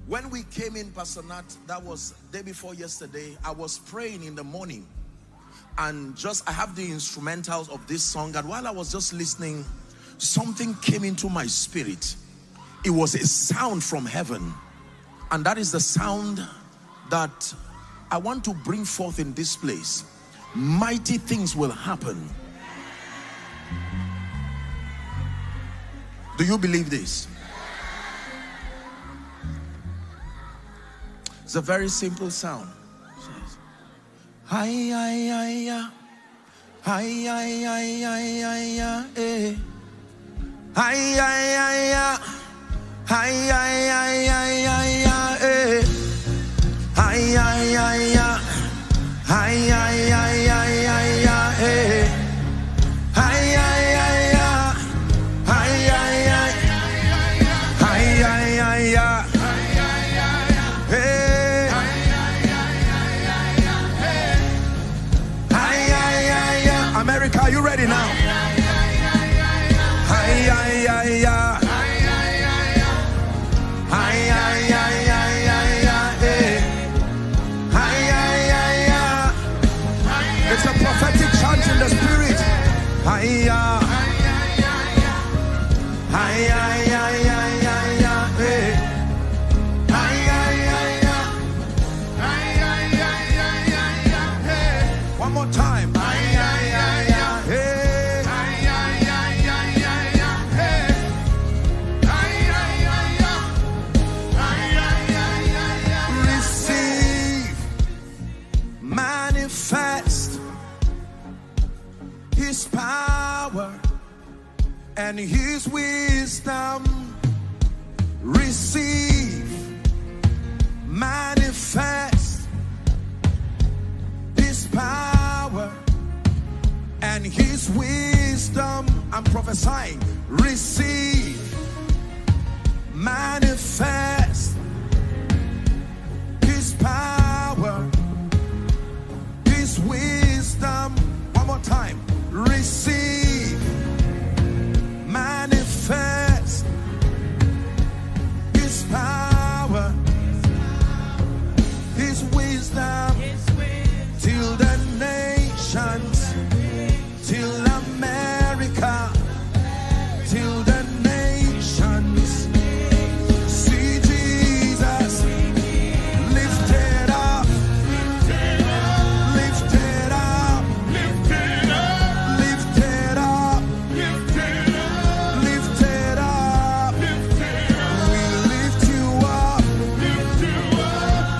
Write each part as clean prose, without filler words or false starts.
When we came in, Pastor Nat, that was day before yesterday, I was praying in the morning, and I have the instrumentals of this song, and while I was just listening, something came into my spirit. It was a sound from heaven, and that is the sound that I want to bring forth in this place. Mighty things will happen. Do you believe this? It's a very simple sound. Hi, hi, hi, hi, hi, hi, hi, hi, hi, eh. Hi, hi, hi, hi, hi, hi, hi, hi, hi, eh. Hi, hi, hi, hi, hi, hi, hi, hi, hi, eh. Hi, hi, hi, hi, hi, hi, hi, hi, hi, hi. America, are you ready now? Hi, hi, hi, hi. Hi, hi, hi, hi, hi, hi, hi, hi. It's a prophetic chant in the spirit. Hi, hi, hi, hi, hi, hi, one more time. Manifest his power and his wisdom. Receive, manifest his power and his wisdom. I'm prophesying. Receive, manifest his power, his wisdom. One more time. Receive, manifest his power, his wisdom, till the nations, till America, till the nations see Jesus lifted up, lifted up, lifted up, lifted up, lifted up, lifted up. We lift you up,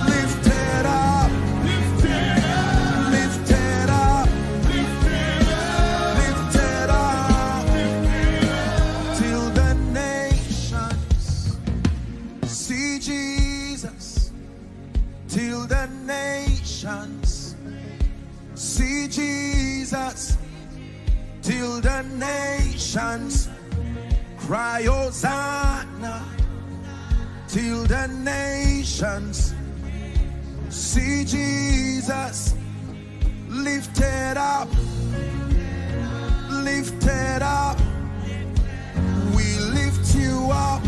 lifted up, lifted up, lifted up, lifted up, till the nations see Jesus, till the nations see Jesus, till the nations cry Hosanna, till the nations see Jesus lifted up, lifted up. We lift you up,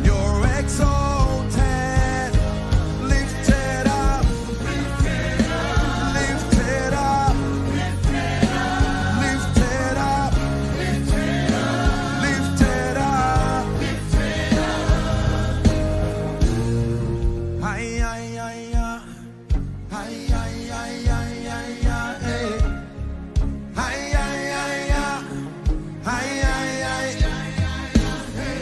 you're exalted, lifted up, lifted up, lifted up, lifted up, lifted up. Hi, hi, hi, hi, hi, hi, hi, hi, hi, eh. Hi, hi, hi, hi, hi, hi, hi, hi, hi, hi.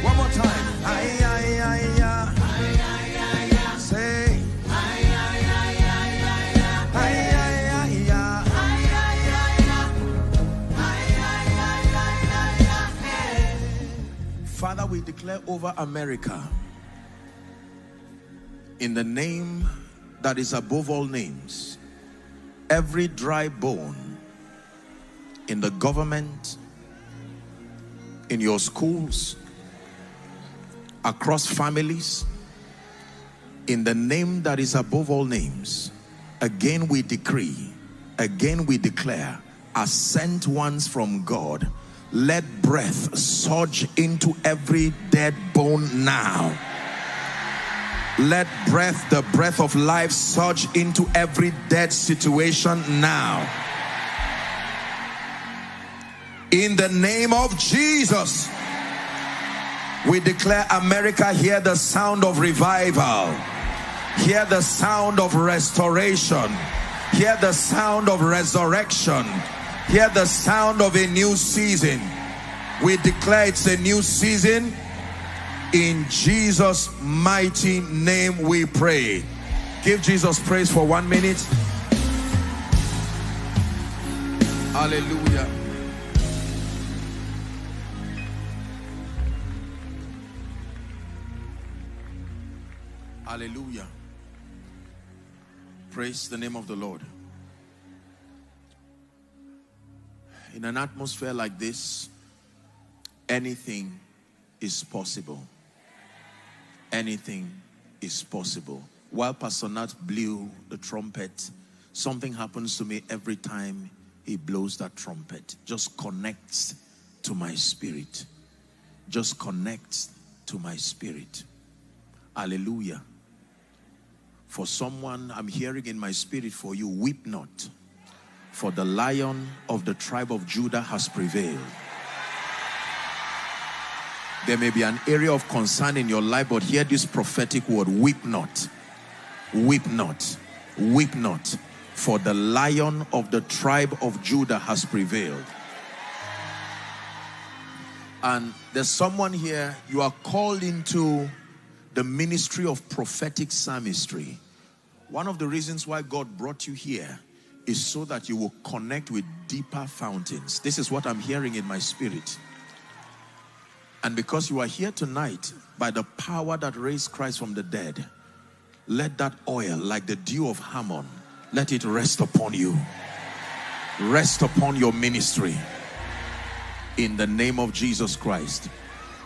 One more time. Hi, hi, hi, hi. Say. Hi, hi, hi, hi. Father, we declare over America, in the name that is above all names, every dry bone in the government, in your schools, across families, in the name that is above all names, Again we decree, again we declare, as sent ones from God, let breath surge into every dead bone now. Let breath, the breath of life, surge into every dead situation now. In the name of Jesus, we declare, America, hear the sound of revival. Hear the sound of restoration. Hear the sound of resurrection. Hear the sound of a new season. We declare it's a new season. In Jesus' mighty name we pray. Give Jesus praise for 1 minute. Hallelujah. Hallelujah. Praise the name of the Lord. In an atmosphere like this, anything is possible. Anything is possible. While Pastor Nat blew the trumpet, something happens to me every time he blows that trumpet. Just connects to my spirit. Just connects to my spirit. Hallelujah. For someone, I'm hearing in my spirit for you, weep not, for the Lion of the tribe of Judah has prevailed. There may be an area of concern in your life, but hear this prophetic word: weep not, weep not, weep not, for the Lion of the tribe of Judah has prevailed. And there's someone here, you are called into the ministry of prophetic psalmistry. One of the reasons why God brought you here is so that you will connect with deeper fountains. This is what I'm hearing in my spirit. And because you are here tonight, by the power that raised Christ from the dead, let that oil, like the dew of Hammon, let it rest upon you. Rest upon your ministry. In the name of Jesus Christ.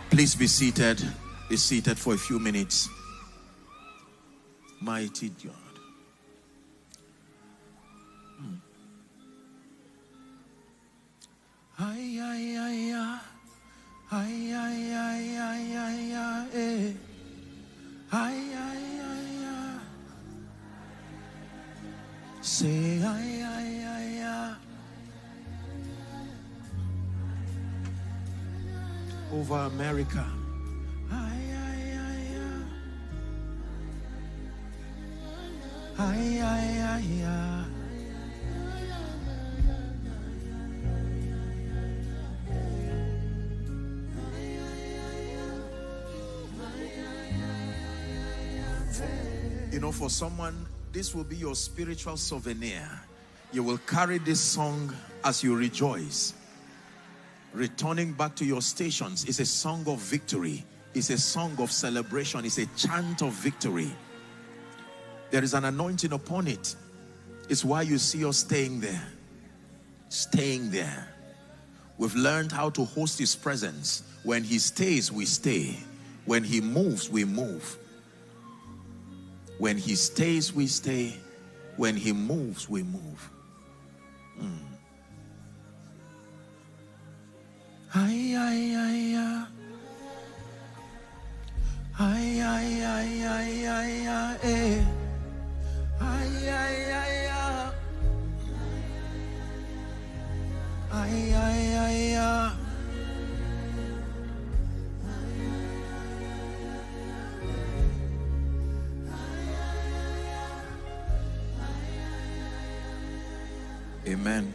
Please be seated. Be seated for a few minutes. Mighty God. Ay, ay, ay, ay. Ay, ay, ay, ay, ay, ay, ay, ay, ay, ay. Say ay, ay, ay, ay. Over America. Ay, ay, ay, ay. Ay, ay, ay, ay. You know, for someone, this will be your spiritual souvenir. You will carry this song as you rejoice. Returning back to your stations is a song of victory. It's a song of celebration. It's a chant of victory. There is an anointing upon it. It's why you see us staying there. Staying there. We've learned how to host His presence. When He stays, we stay. When He moves, we move. When He stays, we stay. When He moves, we move. Ay, ay, ay, ay. Ay, ay, ay, ay, ay, ay, eh. Ay, ay, ay, ay. Ay, ay, ay, ay. Amen.